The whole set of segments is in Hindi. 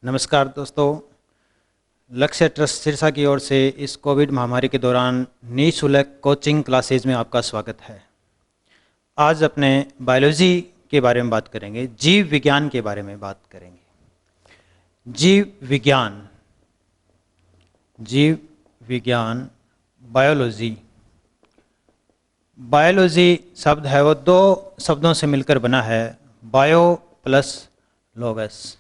नमस्कार दोस्तों, लक्ष्य ट्रस्ट सिरसा की ओर से इस कोविड महामारी के दौरान निःशुल्क कोचिंग क्लासेज में आपका स्वागत है। आज अपने बायोलॉजी के बारे में बात करेंगे, जीव विज्ञान के बारे में बात करेंगे। जीव विज्ञान बायोलॉजी। बायोलॉजी शब्द है वो दो शब्दों से मिलकर बना है, बायो प्लस लॉगस।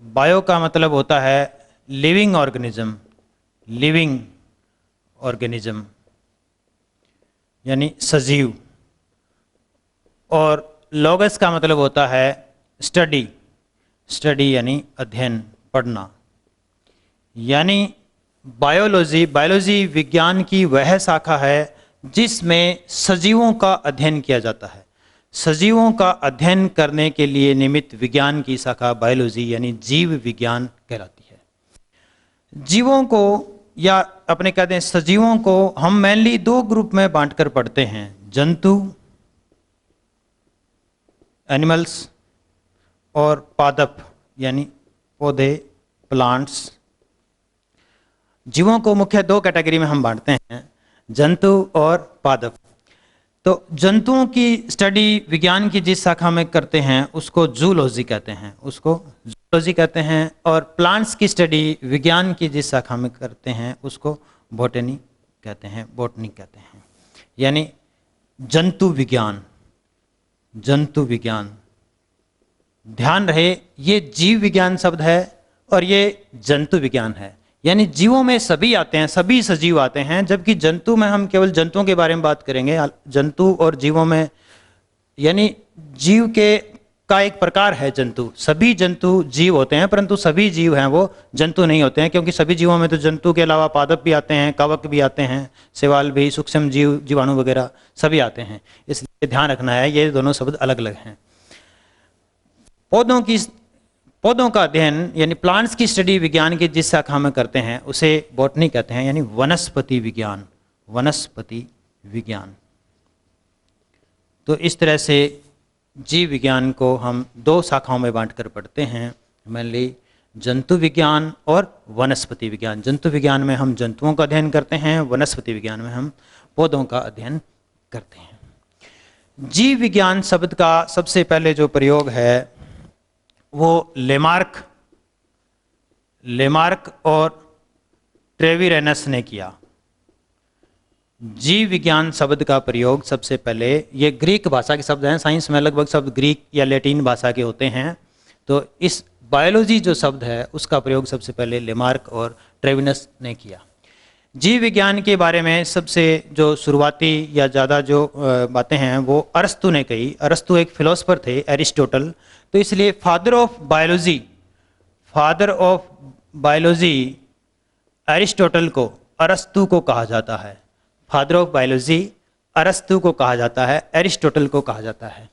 बायो का मतलब होता है लिविंग ऑर्गेनिज्म यानी सजीव, और लॉगस का मतलब होता है स्टडी यानी अध्ययन, पढ़ना। यानी बायोलॉजी विज्ञान की वह शाखा है जिसमें सजीवों का अध्ययन किया जाता है। सजीवों का अध्ययन करने के लिए निमित्त विज्ञान की शाखा बायोलॉजी यानी जीव विज्ञान कहलाती है। जीवों को या अपने कहते हैं सजीवों को हम मेनली दो ग्रुप में बांटकर पढ़ते हैं, जंतु एनिमल्स और पादप यानी पौधे प्लांट्स। जीवों को मुख्य दो कैटेगरी में हम बांटते हैं, जंतु और पादप। तो जंतुओं की स्टडी विज्ञान की जिस शाखा में करते हैं उसको जूलॉजी कहते हैं, और प्लांट्स की स्टडी विज्ञान की जिस शाखा में करते हैं उसको बॉटनी कहते हैं। यानी जंतु विज्ञान। ध्यान रहे, ये जीव विज्ञान शब्द है और ये जंतु विज्ञान है। यानी जीवों में सभी आते हैं, सभी सजीव आते हैं, जबकि जंतु में हम केवल जंतुओं के बारे में बात करेंगे। जंतु और जीवों में यानी जीव का एक प्रकार है जंतु। सभी जंतु जीव होते हैं परंतु सभी जीव हैं वो जंतु नहीं होते हैं, क्योंकि सभी जीवों में तो जंतु के अलावा पादप भी आते हैं, कवक भी आते हैं, शैवाल भी, सूक्ष्म जीव, जीवाणु वगैरह सभी आते हैं। इसलिए ध्यान रखना है, ये दोनों शब्द अलग अलग हैं। पौधों का अध्ययन यानी प्लांट्स की स्टडी विज्ञान की जिस शाखा में करते हैं उसे बॉटनी कहते हैं, यानी वनस्पति विज्ञान। तो इस तरह से जीव विज्ञान को हम दो शाखाओं में बांटकर पढ़ते हैं, मेनली जंतु विज्ञान और वनस्पति विज्ञान। जंतु विज्ञान में हम जंतुओं का अध्ययन करते हैं, वनस्पति विज्ञान में हम पौधों का अध्ययन करते हैं। जीव विज्ञान शब्द का सबसे पहले जो प्रयोग है वो लेमार्क और ट्रेविरेनस ने किया। जीव विज्ञान शब्द का प्रयोग सबसे पहले, ये ग्रीक भाषा के शब्द हैं, साइंस में लगभग शब्द ग्रीक या लैटिन भाषा के होते हैं। तो इस बायोलॉजी जो शब्द है उसका प्रयोग सबसे पहले लेमार्क और ट्रेविनस ने किया। जीव विज्ञान के बारे में सबसे जो शुरुआती या ज़्यादा जो बातें हैं वो अरस्तु ने कही। अरस्तु एक फिलोसफर थे, एरिस्टोटल, तो इसलिए फादर ऑफ बायोलॉजी एरिस्टोटल को अरस्तु को कहा जाता है। फादर ऑफ बायोलॉजी अरस्तु को कहा जाता है, एरिस्टोटल को कहा जाता है।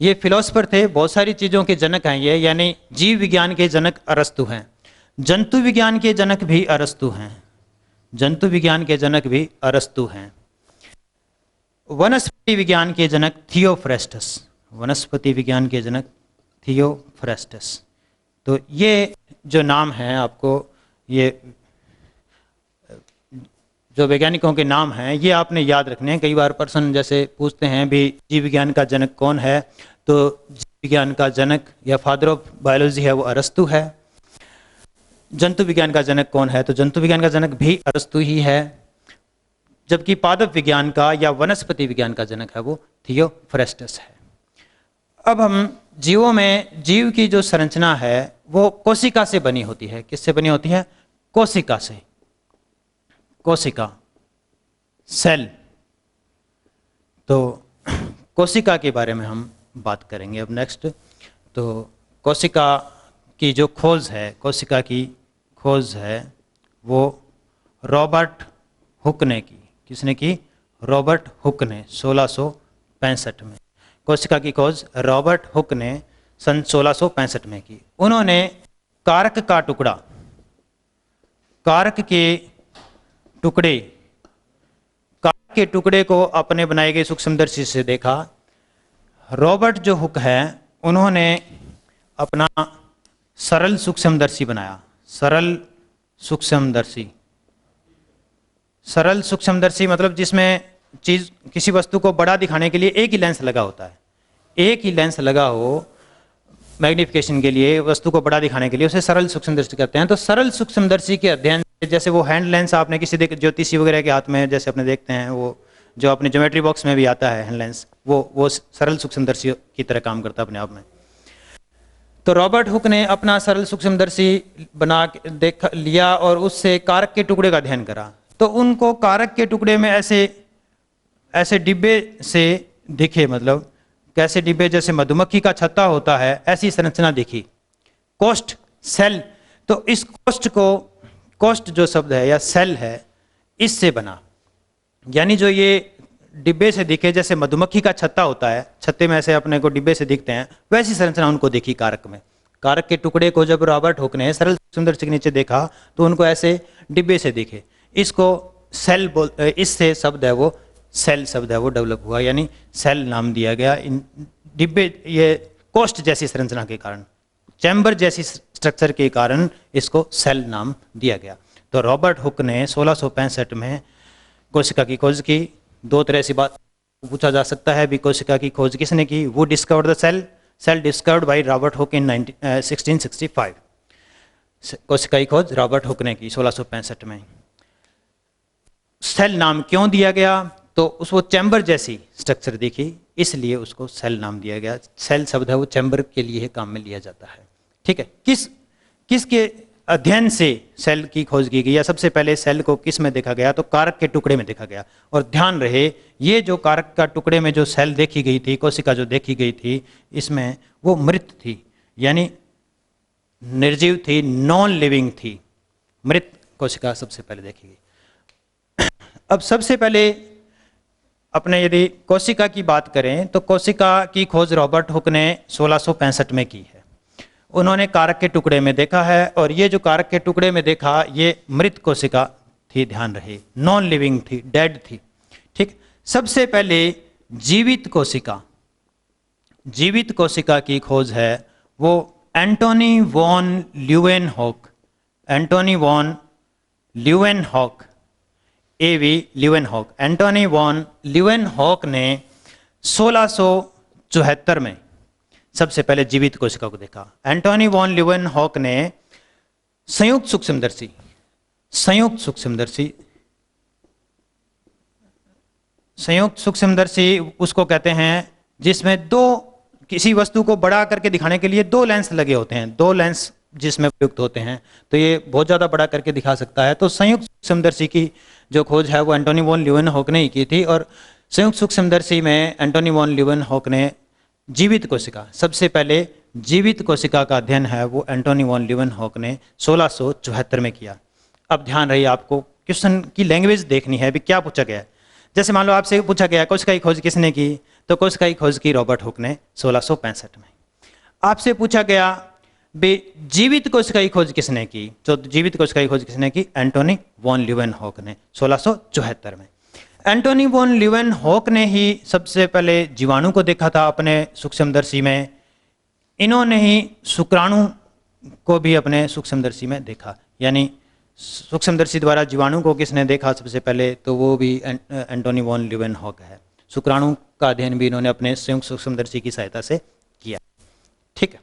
ये फिलोसफर थे, बहुत सारी चीज़ों के जनक हैं ये, यानी जीव विज्ञान के जनक अरस्तु हैं। जंतु विज्ञान के जनक भी अरस्तु हैं। वनस्पति विज्ञान के जनक थियोफ्रेस्टस। तो ये जो नाम है, आपको ये जो वैज्ञानिकों के नाम हैं ये आपने याद रखने हैं। कई बार पर्सन जैसे पूछते हैं भी जीव विज्ञान का जनक कौन है, तो जीव विज्ञान का जनक या फादर ऑफ बायोलॉजी है वो अरस्तु है। जंतु विज्ञान का जनक कौन है, तो जंतु विज्ञान का जनक भी अरस्तु ही है। जबकि पादप विज्ञान का या वनस्पति विज्ञान का जनक है वो थियोफ्रेस्टस है। अब हम जीवों में, जीव की जो संरचना है वो कोशिका से बनी होती है। किससे बनी होती है? कोशिका, सेल। तो कोशिका के बारे में हम बात करेंगे अब नेक्स्ट। तो कोशिका की जो खोज है वो रॉबर्ट हुक ने की। किसने की? रॉबर्ट हुक ने 1665 में। कोशिका की खोज रॉबर्ट हुक ने सन 1665 में की। उन्होंने कारक के टुकड़े को अपने बनाए गए सूक्ष्मदर्शी से देखा। रॉबर्ट जो हुक है उन्होंने अपना सरल सूक्ष्मदर्शी बनाया। सरल सूक्ष्मदर्शी, सरल सूक्ष्मदर्शी मतलब जिसमें चीज किसी वस्तु को बड़ा दिखाने के लिए एक ही लेंस लगा होता है, एक ही लेंस लगा हो मैग्निफिकेशन के लिए, वस्तु को बड़ा दिखाने के लिए, उसे सरल सूक्ष्मदर्शी कहते हैं। तो सरल सूक्ष्मदर्शी के अध्ययन से, जैसे वो हैंड लेंस आपने किसी ज्योतिषी वगैरह के हाथ में जैसे अपने देखते हैं, वो जो अपने ज्योमेट्री बॉक्स में भी आता है हैंड लेंस, वो सरल सूक्ष्मदर्शी की तरह काम करता है अपने आप में। तो रॉबर्ट हुक ने अपना सरल सूक्ष्मदर्शी बना देख लिया और उससे कारक के टुकड़े का अध्ययन करा। तो उनको कारक के टुकड़े में ऐसे डिब्बे से दिखे, मतलब कैसे डिब्बे जैसे मधुमक्खी का छत्ता होता है ऐसी संरचना दिखी, कोष्ठ, सेल। तो इस कोष्ठ को, कोष्ठ जो शब्द है या सेल है, इससे बना, यानी जो ये डिब्बे से दिखे जैसे मधुमक्खी का छत्ता होता है, छत्ते में ऐसे अपने को डिब्बे से दिखते हैं, वैसी संरचना उनको देखी कारक में। कारक के टुकड़े को जब रॉबर्ट हुक ने सरल सूक्ष्मदर्शी के नीचे देखा तो उनको ऐसे डिब्बे से दिखे। इसको सेल बोल, इससे शब्द है वो सेल शब्द है वो डेवलप हुआ, यानी सेल नाम दिया गया इन डिब्बे, ये कोष्ठ जैसी संरचना के कारण, चैम्बर जैसी स्ट्रक्चर के कारण इसको सेल नाम दिया गया। तो रॉबर्ट हुक ने 1665 में कोशिका की खोज की। दो तरह से बात पूछा जा सकता है भी कोशिका की खोज किसने की। वो discovered the cell, cell discovered by Robert Hooke in 1665। कोशिका की खोज रॉबर्ट हुक ने की 1665 में। सेल नाम क्यों दिया गया, तो उसको चैम्बर जैसी स्ट्रक्चर दिखी इसलिए उसको सेल नाम दिया गया। सेल शब्द है वो चैम्बर के लिए काम में लिया जाता है, ठीक है। किसके अध्ययन से सेल की खोज की गई, या सबसे पहले सेल को किस में देखा गया, तो कारक के टुकड़े में देखा गया। और ध्यान रहे ये जो कारक का टुकड़े में जो सेल देखी गई थी, कोशिका जो देखी गई थी, इसमें वो मृत थी, यानी निर्जीव थी, नॉन लिविंग थी। मृत कोशिका सबसे पहले देखी गई। अब सबसे पहले अपने यदि कोशिका की बात करें तो कोशिका की खोज रॉबर्ट हुक ने 1665 में की है। उन्होंने कारक के टुकड़े में देखा है, और ये जो कारक के टुकड़े में देखा ये मृत कोशिका थी, ध्यान रहे, नॉन लिविंग थी, डेड थी, ठीक। सबसे पहले जीवित कोशिका की खोज है वो Antonie van Leeuwenhoek, Antonie van Leeuwenhoek, AV Leeuwenhoek, Antonie van Leeuwenhoek ने 1674 में सबसे पहले जीवित कोशिका को देखा। एंटोनी वॉन ल्यूवेनहॉक ने संयुक्त सूक्ष्मदर्शी उसको कहते हैं जिसमें किसी वस्तु को बड़ा करके दिखाने के लिए दो लेंस लगे होते हैं, दो लेंस जिसमें प्रयुक्त होते हैं, तो ये बहुत ज्यादा बड़ा करके दिखा सकता है। तो संयुक्त सूक्ष्मदर्शी की जो खोज है वो एंटोनी वॉन ल्यूवेनहॉक ने ही की थी। और संयुक्त सूक्ष्मदर्शी में एंटोनी वॉन ल्यूवेनहॉक ने जीवित कोशिका, सबसे पहले जीवित कोशिका का अध्ययन है वो एंटोनी वॉन ल्यूवेनहॉक ने 1674 में किया। अब ध्यान रही, आपको क्वेश्चन की लैंग्वेज देखनी है भी क्या पूछा गया है। जैसे मान लो आपसे पूछा गया कोशिका की खोज किसने की, तो कोशिका की खोज की रॉबर्ट हुक ने 1665 में। आपसे पूछा गया भी जीवित कोशिका की खोज किसने की, तो जीवित कोशिका की खोज किसने की, एंटोनी वॉन ल्यूवेनहॉक ने 1674 में। एंटोनी वॉन ल्यूवेनहॉक ने ही सबसे पहले जीवाणु को देखा था अपने सूक्ष्मदर्शी में। इन्होंने ही शुक्राणु को भी अपने सूक्ष्मदर्शी में देखा, यानी सूक्ष्मदर्शी द्वारा जीवाणु को किसने देखा सबसे पहले, तो वो भी एंटोनी वॉन ल्यूवेनहॉक है। शुक्राणु का अध्ययन भी इन्होंने अपने संयुक्त सूक्ष्मदर्शी की सहायता से किया, ठीक है।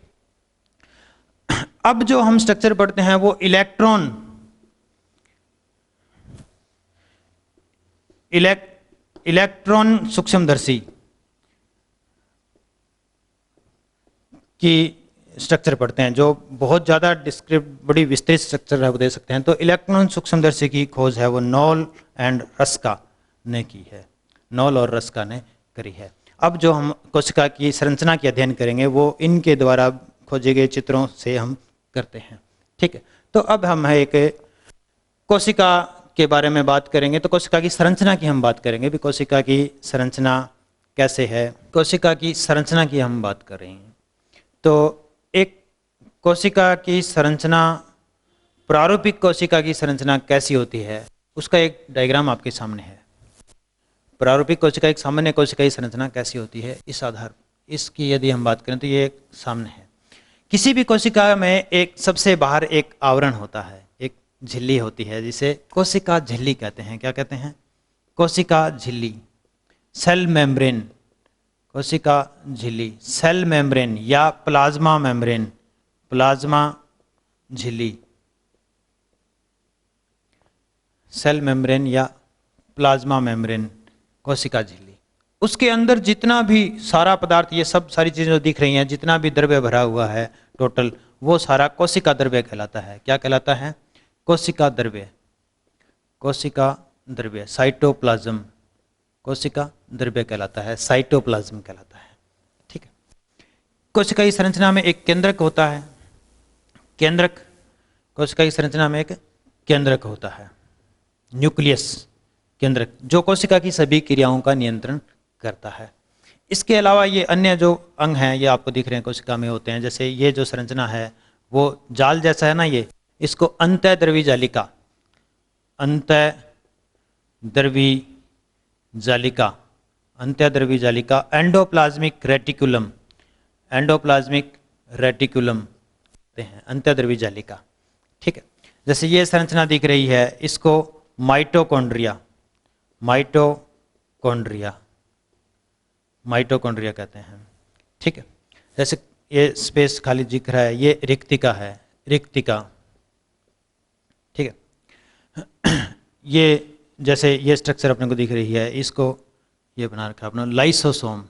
अब जो हम स्ट्रक्चर पढ़ते हैं वो इलेक्ट्रॉन सूक्ष्मदर्शी की स्ट्रक्चर पढ़ते हैं, जो बहुत ज़्यादा बड़ी विस्तृत स्ट्रक्चर है वो दे सकते हैं। तो इलेक्ट्रॉन सूक्ष्मदर्शी की खोज है वो नॉल एंड रस्का ने की है, नॉल और रस्का ने करी है। अब जो हम कोशिका की संरचना की अध्ययन करेंगे वो इनके द्वारा खोजे गए चित्रों से हम करते हैं, ठीक है। तो अब हम एक कोशिका के बारे में बात करेंगे, तो कोशिका की संरचना की हम बात करेंगे भी कोशिका की संरचना कैसे है। कोशिका की संरचना की हम बात कर रहे हैं, तो एक कोशिका की संरचना, प्रारूपिक कोशिका की संरचना कैसी होती है उसका एक डायग्राम आपके सामने है। प्रारूपिक कोशिका, एक सामान्य कोशिका की संरचना कैसी होती है, इस आधार इसकी यदि हम बात करें तो ये सामने है किसी भी कोशिका में एक सबसे बाहर एक आवरण होता है, एक झिल्ली होती है जिसे कोशिका झिल्ली कहते हैं। क्या कहते हैं? कोशिका झिल्ली, सेल मेम्ब्रेन। कोशिका झिल्ली, सेल मेम्ब्रेन या प्लाज्मा मेम्ब्रेन, प्लाज्मा झिल्ली, सेल मेम्ब्रेन या प्लाज्मा मेम्ब्रेन, कोशिका झिल्ली। उसके अंदर जितना भी सारा पदार्थ, ये सब सारी चीजें जो दिख रही हैं, जितना भी द्रव्य भरा हुआ है टोटल, वो सारा कोशिका द्रव्य कहलाता है। क्या कहलाता है? कोशिका द्रव्य, कोशिका द्रव्य, साइटोप्लाज्म, कोशिका द्रव्य कहलाता है, साइटोप्लाज्म कहलाता है। ठीक है। कोशिका की संरचना में एक केंद्रक होता है, केंद्रक, कोशिका की संरचना में एक केंद्रक होता है, न्यूक्लियस, केंद्रक, जो कोशिका की सभी क्रियाओं का नियंत्रण करता है। इसके अलावा ये अन्य जो अंग हैं, ये आपको दिख रहे हैं कोशिका में होते हैं। जैसे ये जो संरचना है वो जाल जैसा है ना, ये, इसको अंतःद्रवी जालिका, अंतःद्रवी जालिका, अंतःद्रवी जालिका, एंडोप्लाज्मिक रेटिकुलम, एंडोप्लाज्मिक रेटिकुलम कहते हैं, अंतःद्रवी जालिका। ठीक है। जैसे ये संरचना दिख रही है, इसको माइटोकॉन्ड्रिया, माइटोकॉन्ड्रिया, माइटोकॉन्ड्रिया कहते हैं। ठीक है। जैसे ये स्पेस खाली दिख रहा है, ये रिक्तिका है, रिक्तिका। ठीक है। ये जैसे ये स्ट्रक्चर अपने को दिख रही है, इसको ये बना रखा अपना लाइसोसोम,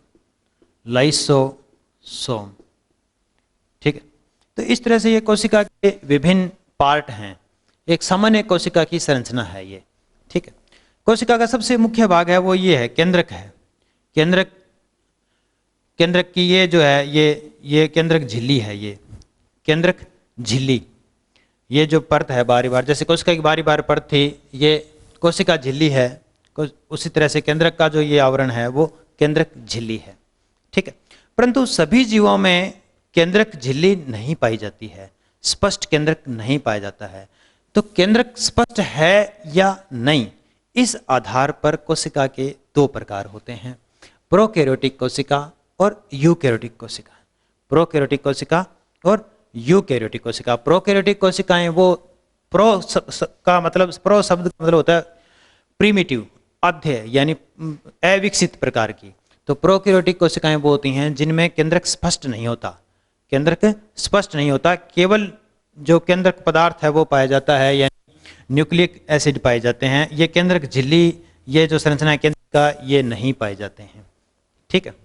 लाइसोसोम। ठीक है। तो इस तरह से ये कोशिका के विभिन्न पार्ट हैं, एक सामान्य कोशिका की संरचना है ये। ठीक है। कोशिका का सबसे मुख्य भाग है वो ये है, केंद्रक है, केंद्रक, केंद्रक की ये जो है ये केंद्रक झिल्ली है, ये केंद्रक झिल्ली, ये जो परत है बारी बार, जैसे कोशिका की बारी बार परत थी, ये कोशिका झिल्ली है, उसी तरह से केंद्रक का जो ये आवरण है वो केंद्रक झिल्ली है। ठीक है। परंतु सभी जीवों में केंद्रक झिल्ली नहीं पाई जाती है, स्पष्ट केंद्रक नहीं पाया जाता है। तो केंद्रक स्पष्ट है या नहीं, इस आधार पर कोशिका के दो प्रकार होते हैं, प्रोकैरियोटिक कोशिका और यूकैरियोटिक कोशिका। प्रोकैरियोटिक कोशिका और यूकैरियोटिक कोशिका। प्रोकैरियोटिक कोशिकाएं वो प्रो का मतलब, प्रो शब्द का मतलब होता है प्रीमिटिव, अध्यय, यानी अविकसित प्रकार की। तो प्रोकैरियोटिक कोशिकाएं वो होती हैं जिनमें केंद्रक स्पष्ट नहीं होता, केंद्रक स्पष्ट नहीं होता, केवल जो केंद्रक पदार्थ है वो पाया जाता है, यानी न्यूक्लिक एसिड पाए जाते हैं। ये केंद्रक झिल्ली, ये जो संरचना है केंद्र का, ये नहीं पाए जाते हैं। ठीक है।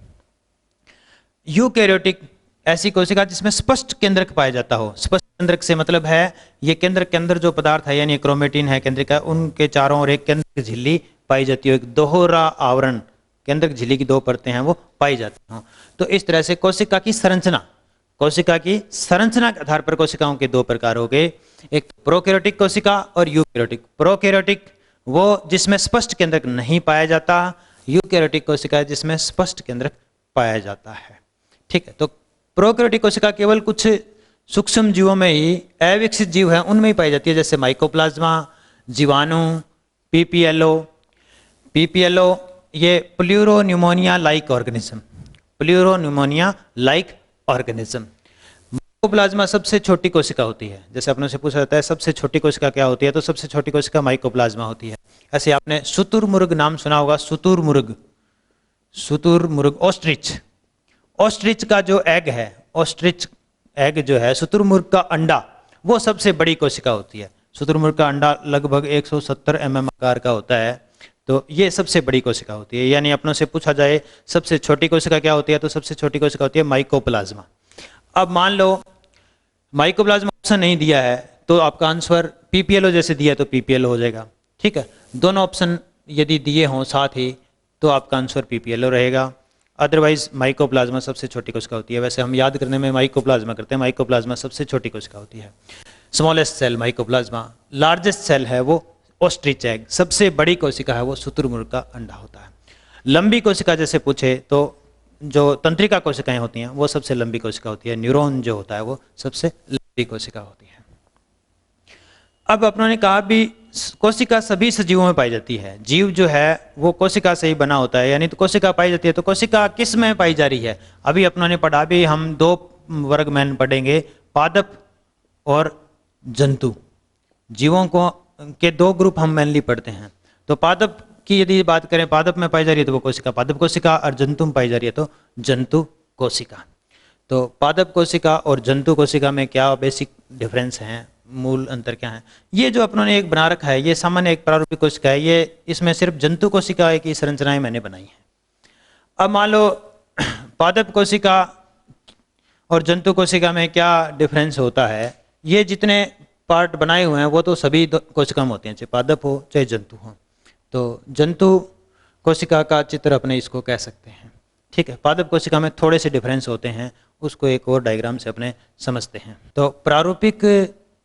यूकैरियोटिक ऐसी कोशिका जिसमें स्पष्ट केंद्रक पाया जाता हो। स्पष्ट केंद्रक से मतलब है ये केंद्रक के अंदर जो पदार्थ है, यानी क्रोमेटिन है केंद्रिक का, उनके चारों ओर एक केंद्रक झिल्ली पाई जाती है, एक दोहरा आवरण, केंद्रक झिल्ली की दो परतें हैं वो पाई जाती हैं। तो इस तरह से कोशिका की संरचना, कोशिका की संरचना के आधार पर कोशिकाओं के दो प्रकार हो गए, एक प्रोकैरियोटिक कोशिका और यूकैरियोटिक। प्रोकैरियोटिक वो जिसमें स्पष्ट केंद्रक नहीं पाया जाता, यूकैरियोटिक कोशिका जिसमें स्पष्ट केंद्रक पाया जाता है। ठीक है। तो प्रोकैरियोटिक कोशिका केवल कुछ सूक्ष्म जीवों में ही, अविकसित जीव हैं उनमें ही पाई जाती है, जैसे माइकोप्लाज्मा, जीवाणु, पीपीएलओ। पीपीएलओ ये pleuropneumonia like organism, pleuropneumonia like organism. Mycoplasma सबसे छोटी कोशिका होती है, जैसे अपने से पूछा जाता है सबसे छोटी कोशिका क्या होती है, तो सबसे छोटी कोशिका माइकोप्लाज्मा होती है। ऐसे आपने शुतुरमुर्ग नाम सुना होगा, शुतुरमुर्ग, शुतुरमुर्ग, ऑस्ट्रिच, ऑस्ट्रिच का जो एग है, ऑस्ट्रिच एग जो है, शुतुरमुर्ग का अंडा, वो सबसे बड़ी कोशिका होती है। शुतुरमुर्ग का अंडा लगभग 170 mm आकार का होता है, तो ये सबसे बड़ी कोशिका होती है। यानी अपनों से पूछा जाए सबसे छोटी कोशिका क्या होती है, तो सबसे छोटी कोशिका होती है माइकोप्लाज्मा। अब मान लो माइकोप्लाज्मा ऑप्शन नहीं दिया है, तो आपका आंसर पीपीएलओ जैसे दिया तो पीपीएलओ हो जाएगा। ठीक है। दोनों ऑप्शन यदि दिए हों साथ ही, तो आपका आंसर पीपीएलओ रहेगा। अदरवाइज माइकोप्लाज्मा सबसे छोटी कोशिका होती है। वैसे हम याद करने में माइकोप्लाज्मा करते हैं, माइकोप्लाज्मा सबसे छोटी कोशिका होती है। Smallest cell mycoplasma, largest cell है वो ऑस्ट्रिच एग, सबसे बड़ी कोशिका है वो शुतुरमुर्ग का अंडा होता है। लंबी कोशिका जैसे पूछे तो जो तंत्रिका कोशिकाएं होती हैं वो सबसे लंबी कोशिका होती है, न्यूरॉन जो होता है वो सबसे लंबी कोशिका होती है। अब अपनों ने कहा भी कोशिका सभी सजीवों में पाई जाती है, जीव जो है वो कोशिका से ही बना होता है, यानी तो कोशिका पाई जाती है। तो कोशिका किस में पाई जा रही है, अभी अपनों ने पढ़ा भी, हम दो वर्ग में पढ़ेंगे, पादप और जंतु। जीवों को के दो ग्रुप हम मेनली पढ़ते हैं। तो पादप की यदि बात करें, पादप में पाई जा रही है तो वो कोशिका, पादप कोशिका, और जंतु में पाई जा रही है तो जंतु कोशिका। तो पादप कोशिका और जंतु कोशिका में क्या बेसिक डिफरेंस हैं, मूल अंतर क्या है? ये जो अपनों ने एक बना रखा है, ये सामान्य एक प्रारूपिक कोशिका है, ये इसमें सिर्फ जंतु कोशिका की संरचनाएं मैंने बनाई हैं। अब मान लो पादप कोशिका और जंतु कोशिका में क्या डिफरेंस होता है? ये जितने पार्ट बनाए हुए हैं वो तो सभी कोशिका में होते हैं, चाहे पादप हो चाहे जंतु हो। तो जंतु कोशिका का चित्र अपने इसको कह सकते हैं, ठीक है। पादप कोशिका में थोड़े से डिफरेंस होते हैं, उसको एक और डायग्राम से अपने समझते हैं। तो प्रारूपिक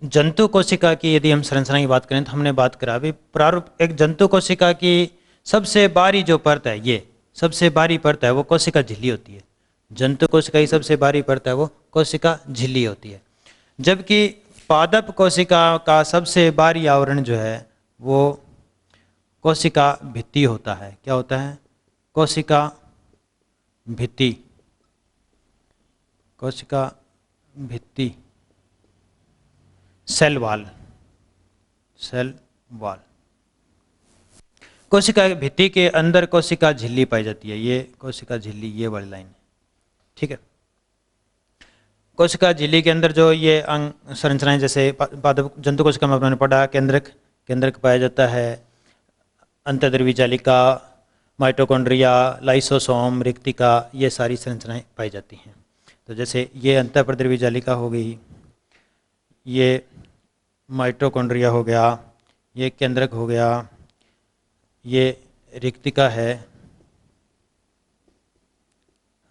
जंतु कोशिका की यदि हम संरचना की बात करें तो हमने बात करा अभी, एक जंतु कोशिका की सबसे बाहरी जो परत है, ये सबसे बाहरी परत है वो कोशिका झिल्ली होती है। जंतु कोशिका की सबसे बाहरी परत है वो कोशिका झिल्ली होती है, जबकि पादप कोशिका का सबसे बाहरी आवरण जो है वो कोशिका भित्ति होता है। क्या होता है? कोशिका भित्ति, कोशिका भित्ति, सेल वॉल, सेल वॉल। कोशिका भित्ति के अंदर कोशिका झिल्ली पाई जाती है, ये कोशिका झिल्ली, ये वाली लाइन, ठीक है। कोशिका झिल्ली के अंदर जो ये अंग संरचनाएं, जैसे पादप जंतु कोशिका में आपने पढ़ा, केंद्रक पाया जाता है, अंतर्द्रव्यी जालिका, माइटोकॉन्ड्रिया, लाइसोसोम, रिक्तिका, ये सारी संरचनाएं पाई जाती हैं। तो जैसे ये अंतर्द्रव्यी जालिका हो गई, ये माइटोकॉन्ड्रिया हो गया, ये केंद्रक हो गया, ये रिक्तिका है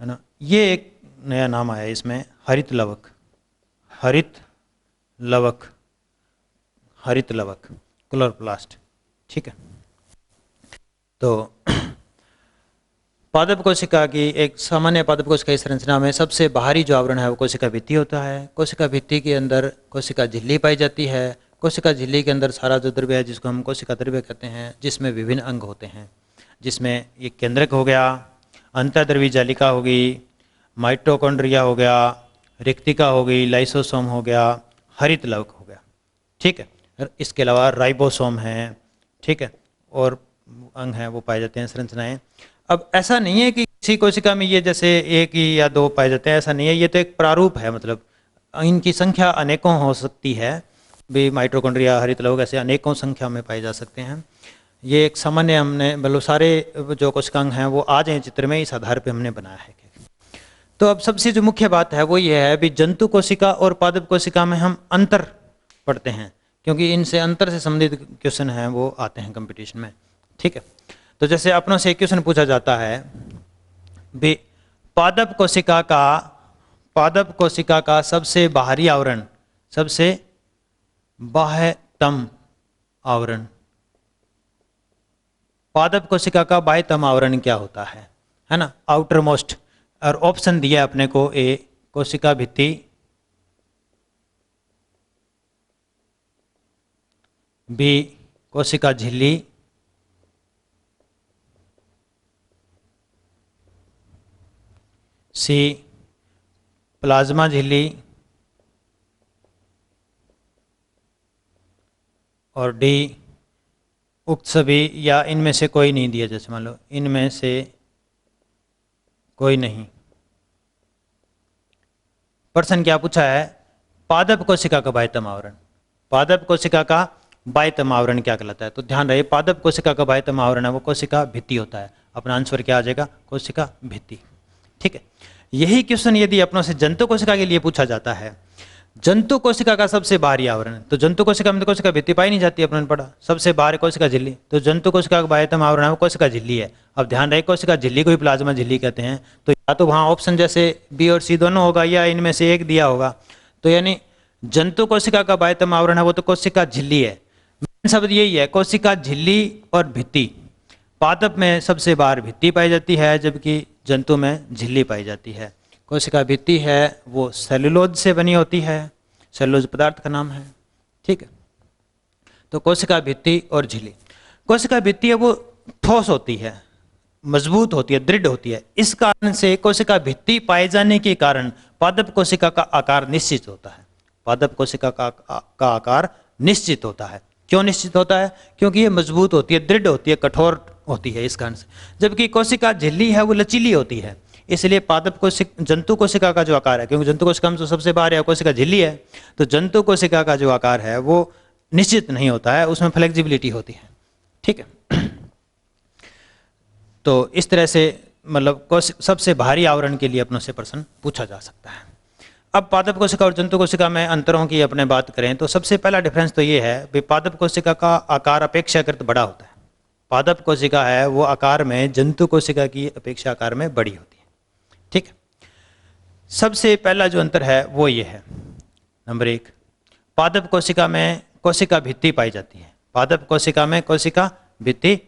ना। ये एक नया नाम आया इसमें, हरित लवक, हरित लवक, हरित लवक, क्लोरोप्लास्ट, ठीक है। तो पादप कोशिका की एक सामान्य पादप कोशिका की संरचना में सबसे बाहरी जो आवरण है वो कोशिका भित्ति होता है। कोशिका भित्ति के अंदर कोशिका झिल्ली पाई जाती है। कोशिका झिल्ली के अंदर सारा जो द्रव्य है जिसको हम कोशिका द्रव्य कहते हैं, जिसमें विभिन्न अंग होते हैं, जिसमें ये केंद्रक हो गया, अंतर्द्रव्यी जालिका हो गई, माइटोकॉन्ड्रिया हो गया, रिक्तिका हो गई, लाइसोसोम हो गया, हरित लवक हो गया, ठीक है। इसके अलावा राइबोसोम है, ठीक है, और अंग हैं वो पाए जाते हैं, संरचनाएं। अब ऐसा नहीं है कि किसी कोशिका में ये जैसे एक ही या दो पाए जाते हैं, ऐसा नहीं है। ये तो एक प्रारूप है, मतलब इनकी संख्या अनेकों हो सकती है भी। माइटोकॉन्ड्रिया, हरित लवक ऐसे अनेकों संख्या में पाए जा सकते हैं। ये एक सामान्य हमने मतलब सारे जो कोशिकांग हैं वो आ जाए चित्र में, इस आधार पे हमने बनाया है। तो अब सबसे जो मुख्य बात है वो ये है भी, जंतु कोशिका और पादप कोशिका में हम अंतर पढ़ते हैं, क्योंकि इनसे अंतर से संबंधित क्वेश्चन हैं वो आते हैं कंपटीशन में, ठीक है। तो जैसे अपनों से एक क्वेश्चन पूछा जाता है भी, पादप कोशिका का सबसे बाहरी आवरण, सबसे बाह्यतम आवरण, पादप कोशिका का बाह्यतम आवरण क्या होता है ना, आउटर मोस्ट। और ऑप्शन दिया अपने को, ए कोशिका भित्ति, बी कोशिका झिल्ली, सी प्लाज्मा झिल्ली, और डी उक्त सभी या इनमें से कोई नहीं दिया। जैसे मान लो इनमें से कोई नहीं। प्रश्न क्या पूछा है? पादप कोशिका का बाह्यतम आवरण, पादप कोशिका का बाह्यतम आवरण क्या कहलाता है? तो ध्यान रहे, पादप कोशिका का बाह्यतम आवरण है वो कोशिका भित्ति होता है। अपना आंसर क्या आ जाएगा? कोशिका भित्ति, ठीक है। यही क्वेश्चन यदि अपनों से जंतु कोशिका के लिए पूछा जाता है, जंतु कोशिका का सबसे बाहरी आवरण, तो जंतु कोशिका में तो कोशिका भित्ति पाई नहीं जाती, अपने पढ़ा, सबसे बाहर कोशिका झिल्ली, तो जंतु कोशिका का बाह्यतम आवरण है वो कोशिका झिल्ली है। अब ध्यान रहे, कोशिका झिल्ली को ही प्लाज्मा झिल्ली कहते हैं। तो या तो वहाँ ऑप्शन जैसे बी और सी दोनों होगा, या इनमें से एक दिया होगा। तो यानी जंतु कोशिका का बाह्यतम आवरण है वो तो कोशिका झिल्ली है। मेन शब्द यही है, कोशिका झिल्ली और भित्ति। पादप में सबसे बाहर भित्ति पाई जाती है, जबकि जंतु में झिल्ली पाई जाती है। कोशिका भित्ति है वो सेलुलोज से बनी होती है, सेलुलोज पदार्थ का नाम है, ठीक है। तो कोशिका भित्ति और झिल्ली, कोशिका भित्ति है वो ठोस होती है, मजबूत होती है, दृढ़ होती है। इस कारण से कोशिका भित्ति पाए जाने के कारण पादप कोशिका का आकार निश्चित होता है। पादप कोशिका का आकार निश्चित होता है। क्यों निश्चित होता है? क्योंकि ये मजबूत होती है, दृढ़ होती है, कठोर होती है इस कारण से। जबकि कोशिका झिल्ली है वो लचीली होती है, इसलिए पादप कोशिका, जंतु कोशिका का जो आकार है, क्योंकि जंतु कोशिका में तो सबसे बाहर है कोशिका झिल्ली है, तो जंतु कोशिका का जो आकार है वो निश्चित नहीं होता है, उसमें फ्लेक्सिबिलिटी होती है। ठीक है, तो इस तरह से मतलब सबसे भारी आवरण के लिए अपनों से प्रश्न पूछा जा सकता है। अब पादप कोशिका और जंतु कोशिका में अंतरों की अपने बात करें तो सबसे पहला डिफरेंस तो ये है कि पादप कोशिका का आकार अपेक्षाकृत बड़ा होता है। पादप कोशिका है वो आकार में जंतु कोशिका की अपेक्षा आकार में बड़ी होती है। ठीक है, सबसे पहला जो अंतर है वो ये है, नंबर 1, पादप कोशिका में कोशिका भित्ति पाई जाती है। पादप कोशिका में कोशिका भित्ति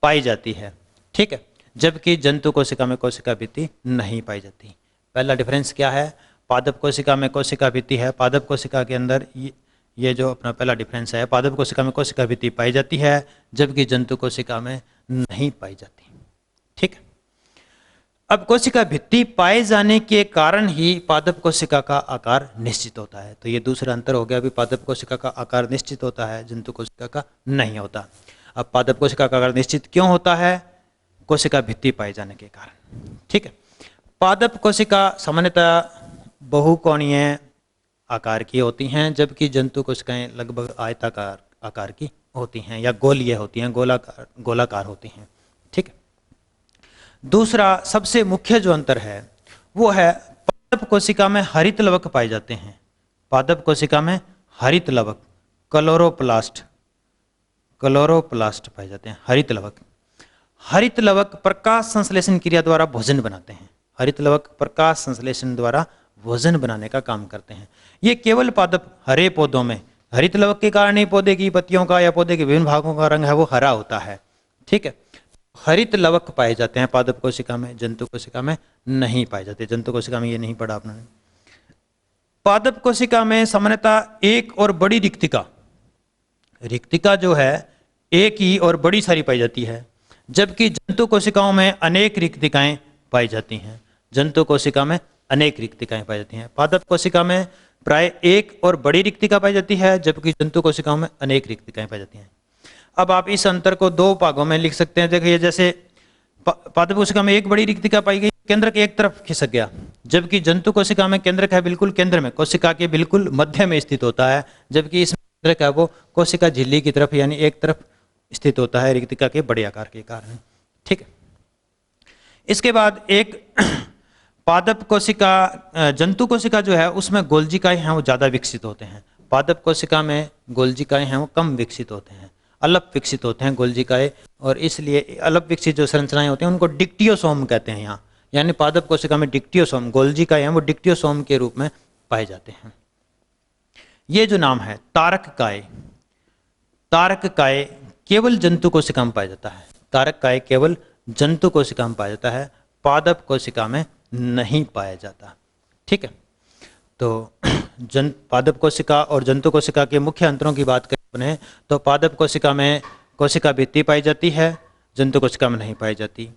पाई जाती है। ठीक है, जबकि जंतु कोशिका में कोशिका भित्ति नहीं पाई जाती। पहला डिफरेंस क्या है? पादप कोशिका में कोशिका भित्ति है। पादप कोशिका के अंदर ये जो अपना पहला डिफरेंस है, पादप कोशिका में कोशिका भित्ति पाई जाती है, जबकि जंतु कोशिका में नहीं पाई जाती। ठीक है, अब कोशिका भित्ति पाए जाने के कारण ही पादप कोशिका का आकार निश्चित होता है। तो ये दूसरा अंतर हो गया, अभी पादप कोशिका का आकार निश्चित होता है, जंतु कोशिका का नहीं होता। अब पादप कोशिका का आकार निश्चित क्यों होता है? कोशिका भित्ति पाए जाने के कारण। ठीक है, पादप कोशिका सामान्यतः बहुकोणीय आकार की होती हैं, जबकि जंतु कोशिकाएं लगभग आयताकार आकार की होती हैं या गोलीय होती हैं, गोलाकार होती हैं। ठीक है, दूसरा सबसे मुख्य जो अंतर है वो है पादप कोशिका में हरित लवक पाए जाते हैं। पादप कोशिका में हरित लवक, क्लोरोप्लास्ट पाए जाते हैं। हरित लवक प्रकाश संश्लेषण क्रिया द्वारा भोजन बनाते हैं। हरित लवक प्रकाश संश्लेषण द्वारा भोजन बनाने का काम करते हैं। ये केवल पादप हरे पौधों में हरित लवक के कारण ही पौधे की पत्तियों का या पौधे के विभिन्न भागों का रंग है वो हरा होता है। ठीक है, हरित लवक पाए जाते हैं पादप कोशिका में, जंतु कोशिका में नहीं पाए जाते। जंतु कोशिका में ये नहीं पढ़ा आपने। पादप कोशिका में सामान्यतः एक और बड़ी रिक्तिका जो है एक ही और बड़ी सारी पाई जाती है, जबकि जंतु कोशिकाओं में अनेक रिक्तिकाएं पाई जाती हैं। जंतु कोशिका में अनेक रिक्तिकाएं पाई जाती हैं। पादप कोशिका में प्राय एक और बड़ी रिक्तिका पाई जाती है, जबकि जंतु कोशिकाओं में अनेक रिक्तिकाएं पाई जाती हैं। अब आप इस अंतर को 2 भागों में लिख सकते हैं। देखिए, जैसे पादप कोशिका में एक बड़ी रिक्तिका पाई गई, केंद्रक एक तरफ खिसक गया, जबकि जंतु कोशिका में केंद्रक है बिल्कुल केंद्र में, कोशिका के बिल्कुल मध्य में स्थित होता है, जबकि इसमें केंद्रक है वो कोशिका झिल्ली की तरफ यानी एक तरफ स्थित होता है रिक्तिका के बड़े आकार के कारण। ठीक है, इसके बाद एक पादप कोशिका, जंतु कोशिका जो है उसमें गोल्जिकाएं हैं वो ज़्यादा विकसित होते हैं। पादप कोशिका में गोल्जिकाएं हैं वो कम विकसित होते हैं, अल्प विकसित होते हैं गोल्जिकाएं, और इसलिए अल्प विकसित जो संरचनाएं होती हैं उनको डिक्टियोसोम कहते हैं यहाँ। यानी पादप कोशिका में डिक्टियोसोम, गोल्जिकाएं हैं वो डिक्टियोसोम के रूप में पाए जाते हैं। ये जो नाम है तारककाय केवल जंतु कोशिका में पाया जाता है। तारककाय केवल जंतु कोशिका में पाया जाता है, पादप कोशिका में नहीं पाया जाता। ठीक है, तो पादप कोशिका और जंतु कोशिका के मुख्य अंतरों की बात करें तो पादप कोशिका में कोशिका भित्ति पाई जाती है, जंतु कोशिका में नहीं पाई जाती।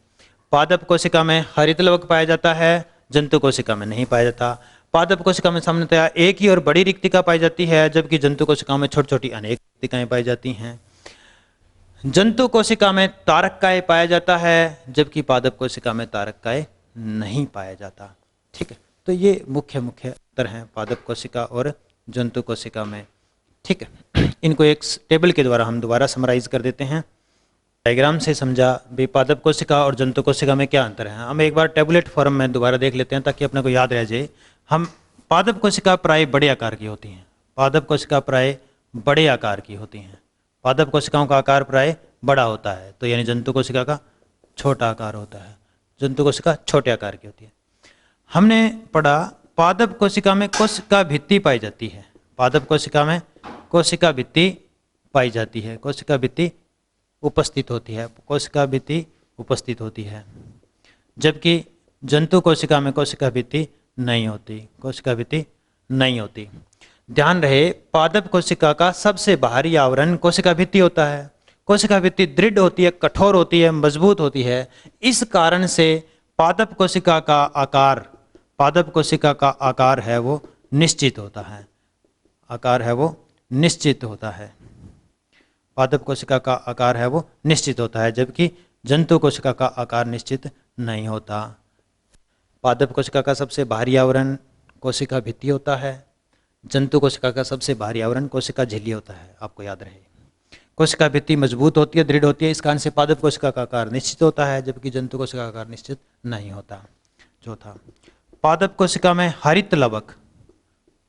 पादप कोशिका में हरित लवक पाया जाता है, जंतु कोशिका में नहीं पाया जाता। पादप कोशिका में सामान्यतः एक ही और बड़ी रिक्तिका पाई जाती है, जबकि जंतु कोशिकाओं में छोटी छोटी अनेक रिक्तिकाएं पाई जाती हैं। जंतु कोशिका में तारककाय पाया जाता है, जबकि पादप कोशिका में तारककाय नहीं पाया जाता। ठीक है, तो ये मुख्य अंतर हैं पादप कोशिका और जंतु कोशिका में। ठीक है, इनको एक टेबल के द्वारा हम दोबारा समराइज कर देते हैं। डायग्राम से समझा भी पादप कोशिका और जंतु कोशिका में क्या अंतर है। हम एक बार टेबुलेट फॉर्म में दोबारा देख लेते हैं ताकि अपने को याद रह जाए। हम पादप कोशिका प्राय बड़े आकार की होती हैं। पादप कोशिका प्राय बड़े आकार की होती हैं। पादप कोशिकाओं का आकार प्राय बड़ा होता है, तो यानी जंतु कोशिका का छोटा आकार होता है। जंतु कोशिका छोटे आकार की होती है। हमने पढ़ा पादप कोशिका में कोशिका भित्ति पाई जाती है। पादप कोशिका में कोशिका भित्ति पाई जाती है, कोशिका भित्ति उपस्थित होती है, कोशिका भित्ति उपस्थित होती है, जबकि जंतु कोशिका में कोशिका भित्ति नहीं होती, कोशिका भित्ति नहीं होती। ध्यान रहे, पादप कोशिका का सबसे बाहरी आवरण कोशिका भित्ति होता है। कोशिका भित्ति दृढ़ होती है, कठोर होती है, मजबूत होती है। इस कारण से पादप कोशिका का आकार पादप कोशिका का आकार है वो निश्चित होता है, आकार है वो निश्चित होता है, पादप कोशिका का आकार है वो निश्चित होता है, जबकि जंतु कोशिका का आकार निश्चित नहीं होता। पादप कोशिका का सबसे बाहरी आवरण कोशिका भित्ति होता है, जंतु कोशिका का सबसे बाहरी आवरण कोशिका झिल्ली होता है, आपको याद रहे। कोशिका भित्ति मजबूत होती है, दृढ़ होती है, इस कारण से पादप कोशिका का आकार निश्चित होता है, जबकि जंतु कोशिका का आकार निश्चित नहीं होता। चौथा, पादप कोशिका में हरित लवक,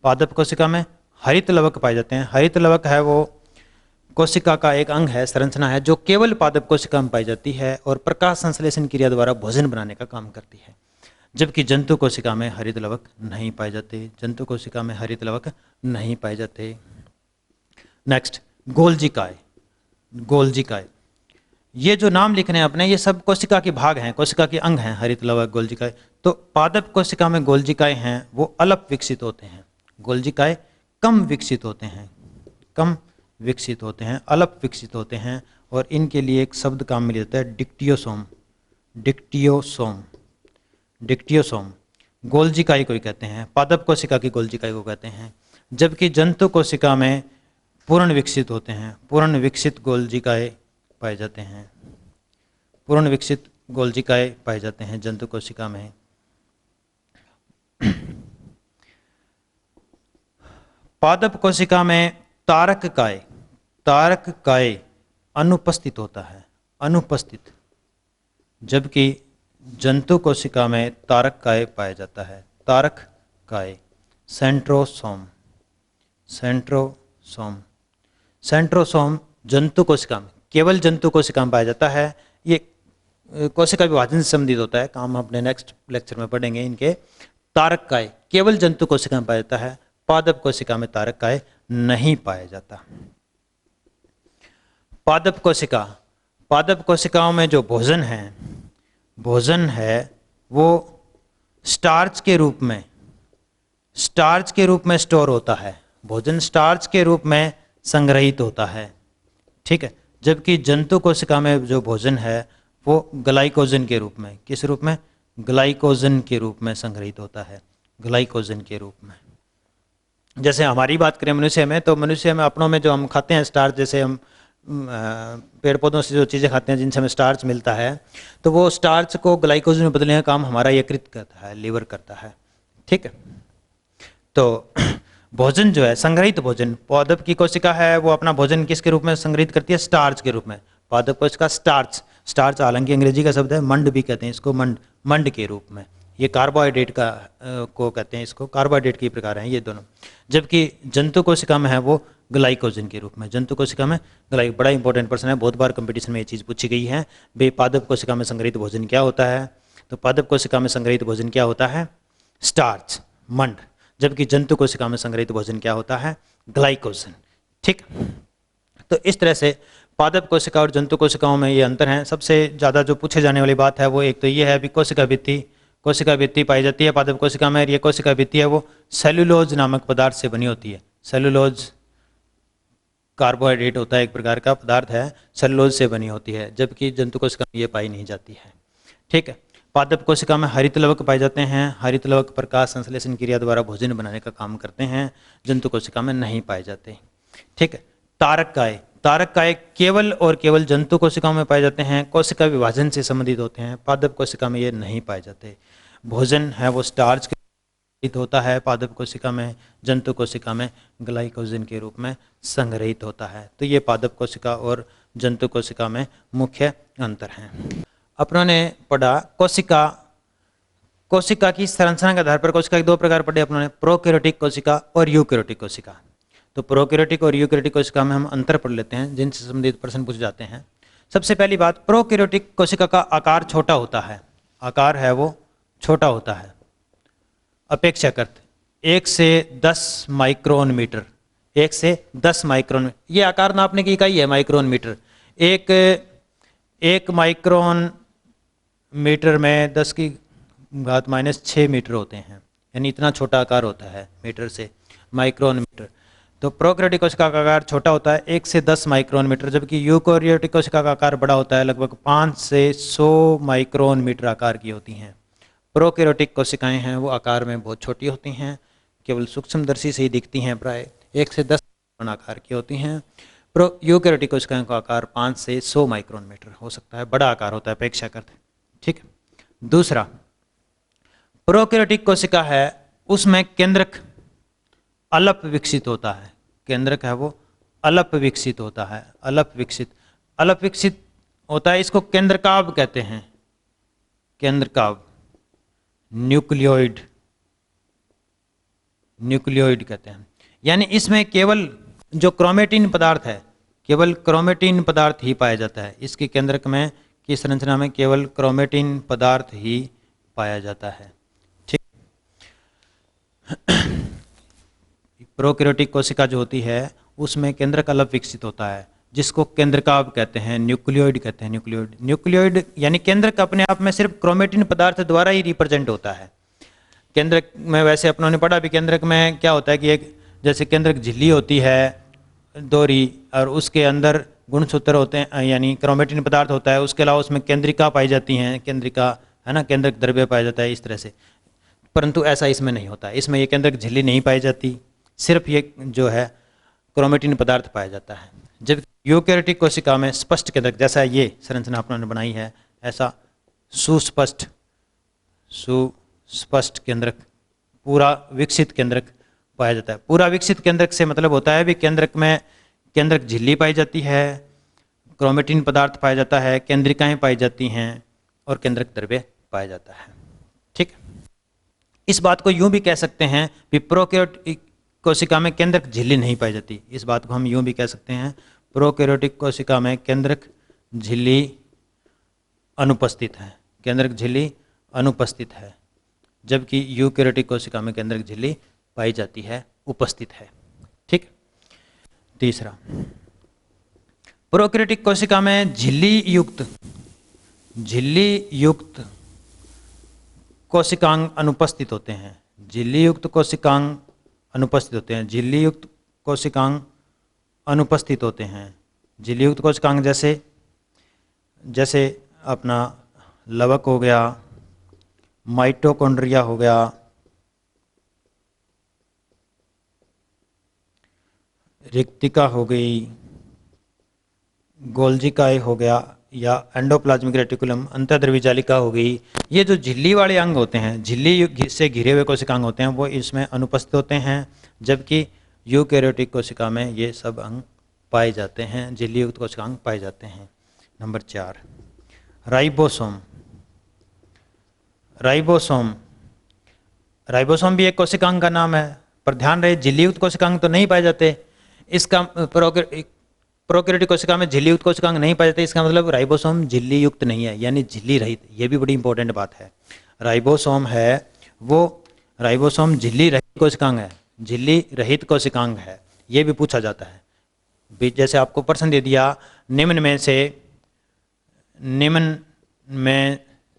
पादप कोशिका में हरित लवक पाए जाते हैं। हरित लवक है वो कोशिका का एक अंग है, संरचना है, जो केवल पादप कोशिका में पाई जाती है और प्रकाश संश्लेषण क्रिया द्वारा भोजन बनाने का काम करती है, जबकि जंतु कोशिका में हरित लवक नहीं पाए जाते, जंतु कोशिका में हरित लवक नहीं पाए जाते। नेक्स्ट, गोल्जी काय, गोल्जी काय, ये जो नाम लिखने हैं अपने, ये सब कोशिका के भाग हैं, कोशिका के अंग हैं, हरित लवक, गोल्जी काय। तो पादप कोशिका में गोल्जी काय हैं वो अल्प विकसित होते हैं, गोल्जी काय कम विकसित होते हैं, कम विकसित होते हैं, अल्प विकसित होते हैं, और इनके लिए एक शब्द काम में लेता है डिक्टियोसोम, डिक्टियोसोम, डिक्टियोसोम। गोल्जी काय को कहते हैं, पादप कोशिका की गोल्जी काय को कहते हैं, जबकि जंतु कोशिका में पूर्ण विकसित होते हैं, पूर्ण विकसित गोल्जी काय पाए जाते हैं, पूर्ण विकसित गोल्जी काय पाए जाते हैं जंतु कोशिका में। पादप कोशिका में तारक काय, तारक काय अनुपस्थित होता है, अनुपस्थित, जबकि जंतु कोशिका में तारक काय पाया जाता है, तारक काय। सेंट्रोसोम, सेंट्रोसोम, सेंट्रोसोम जंतु कोशिका में, केवल जंतु कोशिका में पाया जाता है। ये कोशिका विभाजन से संबंधित होता है, काम हम अपने नेक्स्ट लेक्चर में पढ़ेंगे इनके। तारक काय केवल जंतु कोशिका में पाया जाता है, पादप कोशिका में तारक काय नहीं पाया जाता। पादप कोशिका, पादप कोशिकाओं में जो भोजन है, भोजन है वो स्टार्च के रूप में, स्टार्च के रूप में स्टोर होता है, भोजन स्टार्च के रूप में संग्रहित होता है, ठीक है। जबकि जंतु कोशिका में जो भोजन है वो ग्लाइकोजन के रूप में, किस रूप में, ग्लाइकोजन के रूप में संग्रहित होता है, ग्लाइकोजन के रूप में। जैसे हमारी बात करें मनुष्य में, तो मनुष्य में अपनों में जो हम खाते हैं स्टार्च, जैसे हम पेड़ पौधों से जो चीज़ें खाते हैं जिनसे हमें स्टार्च मिलता है, तो वो स्टार्च को ग्लाइकोजन में बदलने का काम हमारा यकृत करता है, लीवर करता है, ठीक है। तो भोजन जो है संग्रहित भोजन, पादप की कोशिका है वो अपना भोजन किसके रूप में संग्रहित करती है, स्टार्च के रूप में। पादप कोशिका स्टार्च, स्टार्च हालांकि अंग्रेजी का शब्द है, मंड भी कहते हैं इसको, मंड, मंड के रूप में। ये कार्बोहाइड्रेट का को कहते हैं इसको, कार्बोहाइड्रेट के प्रकार हैं ये दोनों। जबकि जंतु कोशिका में है वो ग्लाइकोजन के रूप में, जंतु कोशिका में बड़ा इंपॉर्टेंट प्रश्न है, बहुत बार कंपटीशन में ये चीज़ पूछी गई है। बे पादप कोशिका में संग्रहित भोजन क्या होता है, तो पादप कोशिका में संग्रहित भोजन क्या होता है, स्टार्च, मंड, जबकि जंतु कोशिका में संग्रहित भोजन क्या होता है, ग्लाइकोजन, ठीक। तो इस तरह से पादप कोशिका और जंतु कोशिकाओं में ये अंतर हैं। सबसे ज़्यादा जो पूछे जाने वाली बात है वो एक तो ये है, अभी कोशिका भित्ति, कोशिका भित्ति पाई जाती है पादप कोशिका में, और ये कोशिका भित्ति है वो सेलुलोज नामक पदार्थ से बनी होती है। सेलुलोज कार्बोहाइड्रेट होता है, एक प्रकार का पदार्थ है, सेलुलोज से बनी होती है, जबकि जंतु कोशिका में ये पाई नहीं जाती है, ठीक है। पादप कोशिका में हरित लवक पाए जाते हैं, हरित लवक प्रकाश संश्लेषण क्रिया द्वारा भोजन बनाने का काम करते हैं, जंतु कोशिका में नहीं पाए जाते, ठीक है। तारक काय, तारक काय केवल और केवल जंतु कोशिकाओं में पाए जाते हैं, कोशिका विभाजन से संबंधित होते हैं, पादप कोशिका में ये नहीं पाए जाते। भोजन है वो स्टार्च के होता है पादप कोशिका में, जंतु कोशिका में ग्लाइकोजन के रूप में संग्रहित होता है। तो ये पादप कोशिका और जंतु कोशिका में मुख्य अंतर हैं। अपनों ने पढ़ा कोशिका, कोशिका की संरचना के आधार पर कोशिका के दो प्रकार पढ़े अपनों ने, प्रोकैरियोटिक कोशिका और यूकैरियोटिक कोशिका। तो प्रोकैरियोटिक और यूकैरियोटिक कोशिका में हम अंतर पढ़ लेते हैं जिनसे संबंधित प्रश्न पूछे जाते हैं। सबसे पहली बात, प्रोकैरियोटिक कोशिका का आकार छोटा होता है, आकार है वो छोटा होता है अपेक्षाकृत 1 से 10 माइक्रोन मीटर, 1 से 10 माइक्रोन, ये आकार नापने की इकाई है माइक्रोन मीटर। एक माइक्रोन मीटर में 10 की घात -6 मीटर होते हैं, यानी इतना छोटा आकार होता है मीटर से, माइक्रोन मीटर। तो प्रोकैरियोटिक कोशिका का आकार छोटा होता है 1 से 10 माइक्रोन मीटर, जबकि यूकैरियोटिक कोशिका का आकार बड़ा होता है, लगभग 5 से 100 माइक्रोन मीटर आकार की होती हैं, प्रोकैरियोटिक कोशिकाएं हैं वो आकार में बहुत छोटी होती हैं, केवल सूक्ष्मदर्शी से ही दिखती हैं, प्राय 1 से 10 माइक्रोन आकार की होती हैं। यूकैरियोटिक कोशिकाओं का आकार 5 से 100 माइक्रोन मीटर हो सकता है, बड़ा आकार होता है अपेक्षाकृत। ठीक है। दूसरा, प्रोकैरियोटिक कोशिका है उसमें केंद्रक अल्प विकसित होता है, केंद्रक है वो अल्प विकसित होता है, अल्प विकसित होता है। इसको केंद्रकाभ कहते हैं, केंद्रकाभ, न्यूक्लियोइड कहते हैं। यानी इसमें केवल जो क्रोमेटिन पदार्थ है, केवल क्रोमेटिन पदार्थ ही पाया जाता है। इसके केंद्रक में की संरचना में केवल क्रोमेटिन पदार्थ ही पाया जाता है। ठीक। प्रोकैरियोटिक कोशिका जो होती है उसमें केंद्रक अल्प विकसित होता है, जिसको केंद्रकाभ कहते हैं, न्यूक्लियोइड कहते हैं। न्यूक्लियोइड यानी केंद्रक अपने आप में सिर्फ क्रोमेटिन पदार्थ द्वारा ही रिप्रेजेंट होता है। केंद्रक में वैसे अपनों ने पढ़ा भी, केंद्रक में क्या होता है कि एक जैसे केंद्रक झिल्ली होती है दोहरी, और उसके अंदर गुणसूत्र होते हैं यानी क्रोमेटिन पदार्थ होता है, उसके अलावा उसमें केंद्रिका पाई जाती हैं, केंद्रिका है ना, केंद्रक द्रव्य पाया जाता है इस तरह से। परंतु ऐसा इसमें नहीं होता, इसमें ये केंद्रक झिल्ली नहीं पाई जाती, सिर्फ ये जो है क्रोमेटिन पदार्थ पाया जाता है। जब यूकैरियोटिक कोशिका में स्पष्ट केंद्रक, जैसा ये संरचना अपनों ने बनाई है, ऐसा सुस्पष्ट केंद्रक, पूरा विकसित केंद्रक पाया जाता है। पूरा विकसित केंद्रक से मतलब होता है भी केंद्रक में केंद्रक झिल्ली पाई जाती है, क्रोमेटिन पदार्थ पाया जाता है, केंद्रिकाएं पाई जाती हैं और केंद्रक द्रव्य पाया जाता है। ठीक। इस बात को यूं भी कह सकते हैं कि प्रोकैरियोटिक कोशिका में केंद्रक झिल्ली नहीं पाई जाती। इस बात को हम यूं भी कह सकते हैं, प्रोकैरियोटिक कोशिका में केंद्रक झिल्ली अनुपस्थित है, केंद्रक झिल्ली अनुपस्थित है, जबकि यूकैरियोटिक कोशिका में केंद्रक झिल्ली पाई जाती है, उपस्थित है। ठीक। तीसरा, प्रोकैरियोटिक कोशिका में झिल्ली युक्त कोशिकांग अनुपस्थित होते हैं, झिल्ली युक्त कोशिकांग अनुपस्थित होते हैं, झिल्ली युक्त कोशिकांग अनुपस्थित होते हैं। झिल्ली युक्त कोशिकांग जैसे अपना लवक हो गया, माइटोकॉन्ड्रिया हो गया, रिक्तिका हो गई, गोल्जिकाए हो गया, या एंडोप्लाज्मिक रेटिकुलम अंतःद्रवी जालिका हो गई। ये जो झिल्ली वाले अंग होते हैं, झिल्ली से घिरे हुए कोशिकांग होते हैं, वो इसमें अनुपस्थित होते हैं, जबकि यूकैरियोटिक कोशिका में ये सब अंग पाए जाते हैं, झिल्ली युक्त कोशिकांग पाए जाते हैं। नंबर 4, राइबोसोम भी एक कोशिकांग का नाम है, पर ध्यान रहे झिल्ली युक्त कोशिकांग तो नहीं पाए जाते। इसका प्रोकैरियोटिक कोशिका में झिल्ली युक्त कोशिकांग नहीं पाए जाते, इसका मतलब राइबोसोम झिल्ली युक्त नहीं है, यानी झिल्ली रहित। ये भी बड़ी इंपॉर्टेंट बात है। राइबोसोम है वो, राइबोसोम झिल्ली रहित कोशिकांग है, झिल्ली रहित कोशिकांग है, ये भी पूछा जाता है। जैसे आपको प्रश्न दे दिया, निम्न में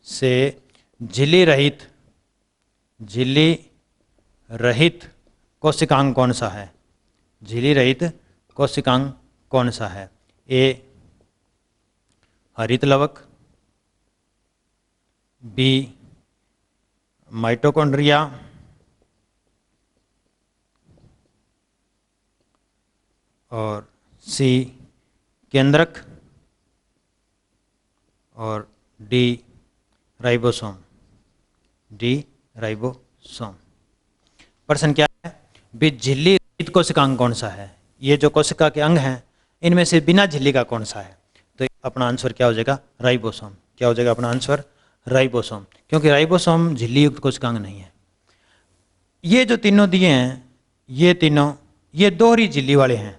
से झिल्ली रहित कोशिकांग कौन सा है? झिल्ली रहित कोशिकांग कौन सा है? ए हरित लवक, बी माइटोकॉन्ड्रिया, और सी केंद्रक, और डी राइबोसोम। प्रश्न क्या है? भी झिल्ली रहित कोशिकांग कौन सा है? ये जो कोशिका के अंग हैं इनमें से बिना झिल्ली का कौन सा है? तो अपना आंसर क्या हो जाएगा? राइबोसोम। क्या हो जाएगा अपना आंसर? राइबोसोम, क्योंकि राइबोसोम झिल्ली युक्त कोशिकांग नहीं है। ये जो तीनों दिए हैं, ये तीनों ये दोहरी झिल्ली वाले हैं,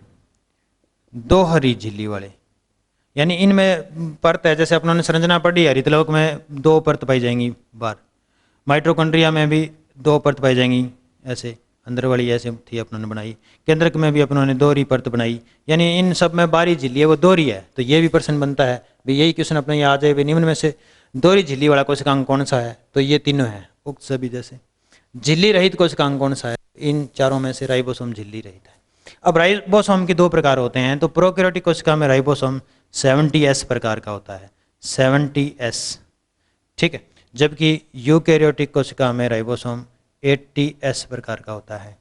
दोहरी झिल्ली वाले, यानी इनमें परत है। जैसे अपनों ने संरचना पढ़ी, हरित लवक में 2 परत पाई जाएंगी बाहर, माइटोकॉन्ड्रिया में भी 2 परत पाई जाएंगी, ऐसे अंदर वाली ऐसे थी अपनों ने बनाई। केंद्रक में भी अपनों ने दोहरी परत बनाई, यानी इन सब में बाहरी झिल्ली है वो दोहरी है। तो ये भी प्रश्न बनता है भाई, यही क्वेश्चन अपने यहाँ आ जाए, निम्न में से दोहरी झिल्ली वाला कोशिकांग कौन सा है? तो ये तीनों है उक्त सभी। जैसे झिल्ली रहित कोशिकांग कौन सा है? इन चारों में से राइबोसोम झिल्ली रहित है। अब राइबोसोम के 2 प्रकार होते हैं। तो प्रोकैरियोटिक कोशिका में राइबोसोम 70S प्रकार का होता है, 70S। ठीक है, जबकि यूकैरियोटिक कोशिका में राइबोसोम 80s प्रकार का होता है।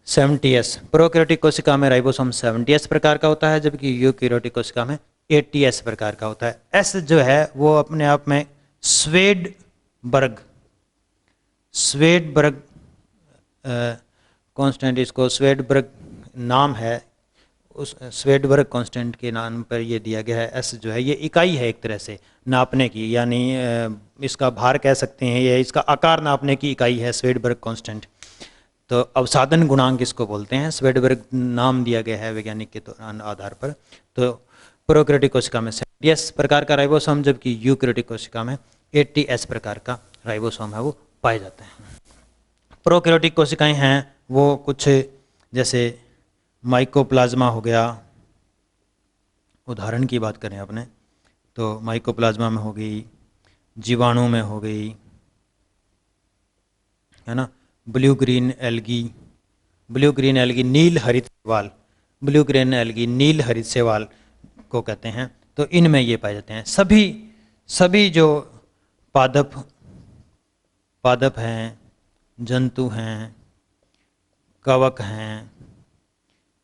70s, प्रोकैरियोटिक कोशिका में राइबोसोम 70s प्रकार का होता है, जबकि यूकैरियोटिक कोशिका में 80s प्रकार का होता है। एस जो है वो अपने आप में स्वेडबर्ग कांस्टेंट, इसको स्वेडबर्ग नाम है, उस स्वेडबर्ग कांस्टेंट के नाम पर ये दिया गया है। एस जो है ये इकाई है एक तरह से नापने की, यानी इसका भार कह सकते हैं, ये इसका आकार नापने की इकाई है स्वेडबर्ग कांस्टेंट। तो अवसादन गुणांक इसको बोलते हैं, स्वेडबर्ग नाम दिया गया है वैज्ञानिक के आधार पर। तो प्रोकैरियोटिक कोशिका में 70s प्रकार का राइबोसोम, जबकि यूकैरियोटिक कोशिका में 80s प्रकार का राइबोसोम है वो पाए जाते हैं। प्रोकैरियोटिक कोशिकाएं हैं वो कुछ जैसे माइकोप्लाज्मा हो गया, उदाहरण की बात करें अपने तो माइकोप्लाज्मा में हो गई, जीवाणु में हो गई, है ना, ब्लू ग्रीन एल्गी नील हरित शैवाल, ब्लू ग्रीन एल्गी नील हरित शैवाल को कहते हैं। तो इनमें ये पाए जाते हैं। सभी जो पादप हैं, जंतु हैं, कवक हैं,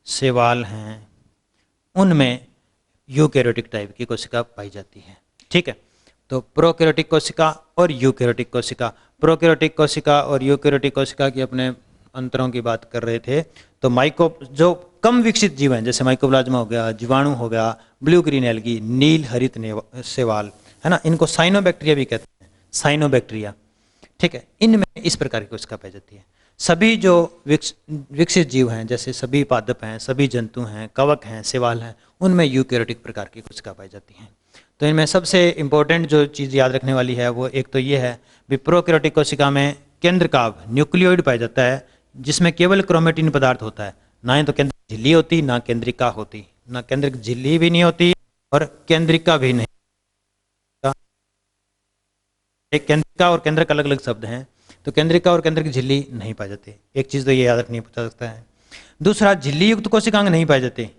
शैवाल हैं, उनमें यूकैरियोटिक टाइप की कोशिका पाई जाती है। ठीक है, तो प्रोकैरियोटिक कोशिका और यूकैरियोटिक कोशिका, प्रोकैरियोटिक कोशिका और यूकैरियोटिक कोशिका की अपने अंतरों की बात कर रहे थे। तो जो कम विकसित जीव हैं, जैसे माइकोप्लाज्मा हो गया, जीवाणु हो गया, ब्लू ग्रीन एल्गी, नील हरित शैवाल, है ना, इनको साइनोबैक्टीरिया भी कहते हैं, साइनोबैक्टीरिया। ठीक है, इनमें इस प्रकार की कोशिका पाई जाती है। सभी जो विकसित जीव हैं, जैसे सभी पादप हैं, सभी जंतु हैं, कवक हैं, शैवाल हैं, उनमें यूकैरियोटिक प्रकार की कोशिका पाई जाती हैं। तो इनमें सबसे इम्पोर्टेंट जो चीज़ याद रखने वाली है वो एक तो ये है भी प्रोकैरियोटिक कोशिका में केंद्रकाभ न्यूक्लियोइड पाया जाता है, जिसमें केवल क्रोमेटिन पदार्थ होता है। ना ही तो केंद्रिक झिल्ली होती, ना केंद्रिका होती, ना केंद्रिक झिल्ली भी नहीं होती और केंद्रिका भी नहीं। एक केंद्रिका और केंद्रक अलग अलग शब्द हैं, तो केंद्रिका और केंद्रिक झिल्ली नहीं पाए जाते। एक चीज़ तो ये याद रखनी पड़ सकता है। दूसरा, झिल्ली युक्त कोशिकांग नहीं पाए जाते।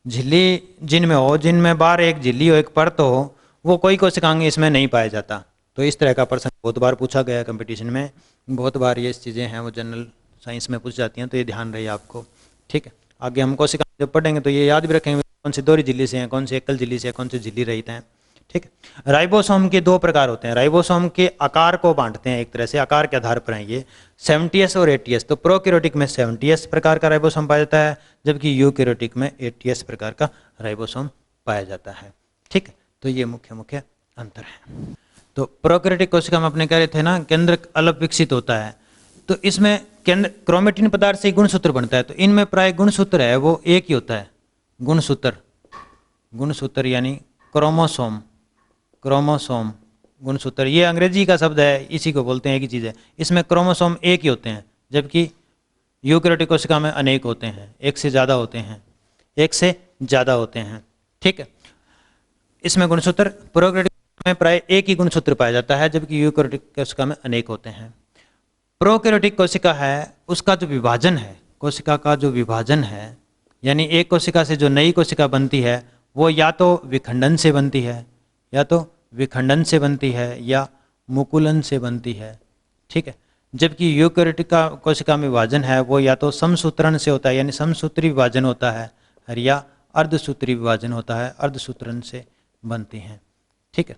झिल्ली जिनमें हो, जिनमें बाहर एक झिल्ली हो, एक परत हो, वो कोई कोशिकांग इसमें नहीं पाया जाता। तो इस तरह का प्रश्न बहुत बार पूछा गया है कंपटीशन में, बहुत बार ये चीज़ें हैं वो जनरल साइंस में पूछ जाती हैं, तो ये ध्यान रहे आपको। ठीक है, आगे हम कोशिकांग जब पढ़ेंगे तो ये याद भी रखेंगे कौन सी दोहरी झिल्ली से हैं, कौन सी एकल झिल्ली से हैं, कौन सी झिल्ली रहित हैं। ठीक है, राइबोसोम के दो प्रकार होते हैं। राइबोसोम के आकार को बांटते हैं, एक तरह से आकार के आधार पर हैं ये 70s और 80s। तो प्रोकैरियोटिक में 70s प्रकार का राइबोसोम पाया जाता है, जबकि यूकैरियोटिक में 80s प्रकार का राइबोसोम पाया जाता है। ठीक है, तो ये मुख्य अंतर है। तो प्रोकैरियोटिक कोशिका में अपने कह रहे थे ना, केंद्रक अलग विकसित होता है, तो इसमें केंद्र क्रोमेटिन पदार्थ से गुणसूत्र बनता है। तो इनमें प्राय गुणसूत्र है वो एक ही होता है, गुणसूत्र यानी क्रोमोसोम गुणसूत्र, ये अंग्रेजी का शब्द है, इसी को बोलते हैं, एक ही चीज़ है। इसमें क्रोमोसोम एक ही होते हैं, जबकि यूकैरियोटिक कोशिका में अनेक होते हैं, एक से ज़्यादा होते हैं। ठीक है, इसमें गुणसूत्र प्रोकैरियोटिक में प्राय एक ही गुणसूत्र पाया जाता है, जबकि यूकैरियोटिक कोशिका में अनेक होते हैं। प्रोकैरियोटिक कोशिका है, उसका जो विभाजन है, कोशिका का जो विभाजन है, यानी एक कोशिका से जो नई कोशिका बनती है वो या तो विखंडन से बनती है या मुकुलन से बनती है। ठीक है, जबकि यूकैरियोटिक कोशिका में विभाजन है वो या तो समसूत्रण से होता है, यानी समसूत्री विभाजन होता है, या अर्धसूत्री विभाजन होता है, अर्धसूत्रण से बनती हैं। ठीक है,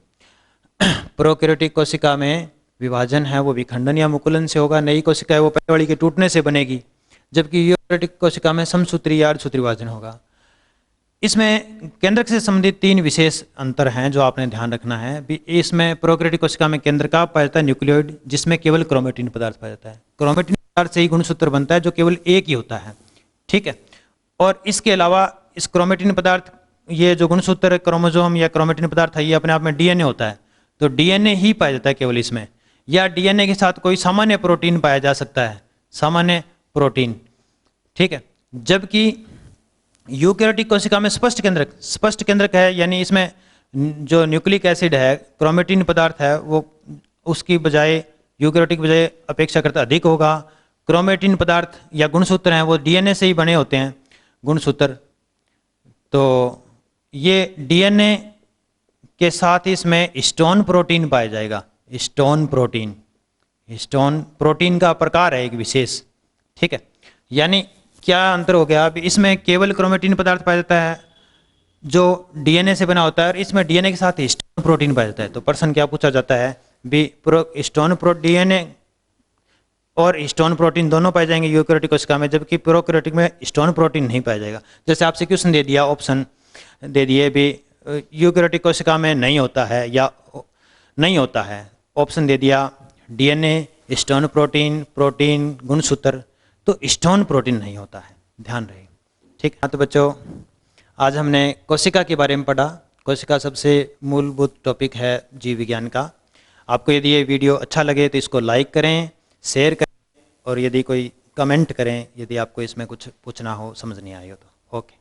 प्रोकैरियोटिक कोशिका में विभाजन है वो विखंडन या मुकुलन से होगा, नई कोशिका है वो पहले वाली के टूटने से बनेगी, जबकि यूकैरियोटिक कोशिका में समसूत्री या अर्धसूत्री विभाजन होगा। इसमें केंद्रक से संबंधित 3 विशेष अंतर हैं जो आपने ध्यान रखना है। इसमें प्रोकैरियोटिक कोशिका में केंद्रका पाया जाता है न्यूक्लियोइड, जिसमें केवल क्रोमेटिन पदार्थ पाया जाता है। क्रोमेटिन पदार्थ से ही गुणसूत्र बनता है जो केवल एक ही होता है। ठीक है, और इसके अलावा इस क्रोमेटिन पदार्थ, ये जो गुणसूत्र क्रोमोसोम या क्रोमेटिन पदार्थ है, ये अपने आप में डीएनए होता है। तो डीएनए ही पाया जाता है केवल इसमें, या डीएनए के साथ कोई सामान्य प्रोटीन पाया जा सकता है, सामान्य प्रोटीन। ठीक है, जबकि यूकैरियोटिक कोशिका में स्पष्ट केंद्रक है, यानी इसमें जो न्यूक्लिक एसिड है, क्रोमेटिन पदार्थ है, वो उसकी बजाय यूकैरियोटिक बजाय अपेक्षाकृत अधिक होगा। क्रोमेटिन पदार्थ या गुणसूत्र हैं वो डीएनए से ही बने होते हैं, गुणसूत्र। तो ये डीएनए के साथ इसमें स्टोन प्रोटीन पाया जाएगा। स्टोन प्रोटीन का प्रकार है एक विशेष, ठीक है। यानी क्या अंतर हो गया, अभी इसमें केवल क्रोमेटिन पदार्थ पाया जाता है जो डीएनए से बना होता है, और इसमें डीएनए के साथ स्टोन प्रोटीन पाया जाता है। तो प्रश्न क्या पूछा जाता है, डीएनए और स्टोन प्रोटीन दोनों पाए जाएंगे यूकेरियोटिक कोशिका में, जबकि प्रोकैरियोटिक में स्टोन प्रोटीन नहीं पाया जाएगा। जैसे आपसे क्वेश्चन दे दिया, ऑप्शन दे दिए भी यूकेरियोटिक कोशिका में नहीं होता है या नहीं होता है, ऑप्शन दे दिया डीएनए, स्टोन प्रोटीन गुणसूत्र, तो स्टोन प्रोटीन नहीं होता है, ध्यान रहे, ठीक है। तो बच्चों आज हमने कोशिका के बारे में पढ़ा। कोशिका सबसे मूलभूत टॉपिक है जीव विज्ञान का। आपको यदि ये वीडियो अच्छा लगे तो इसको लाइक करें, शेयर करें, और यदि कोई कमेंट करें यदि आपको इसमें कुछ पूछना हो, समझ नहीं आई हो तो। ओके।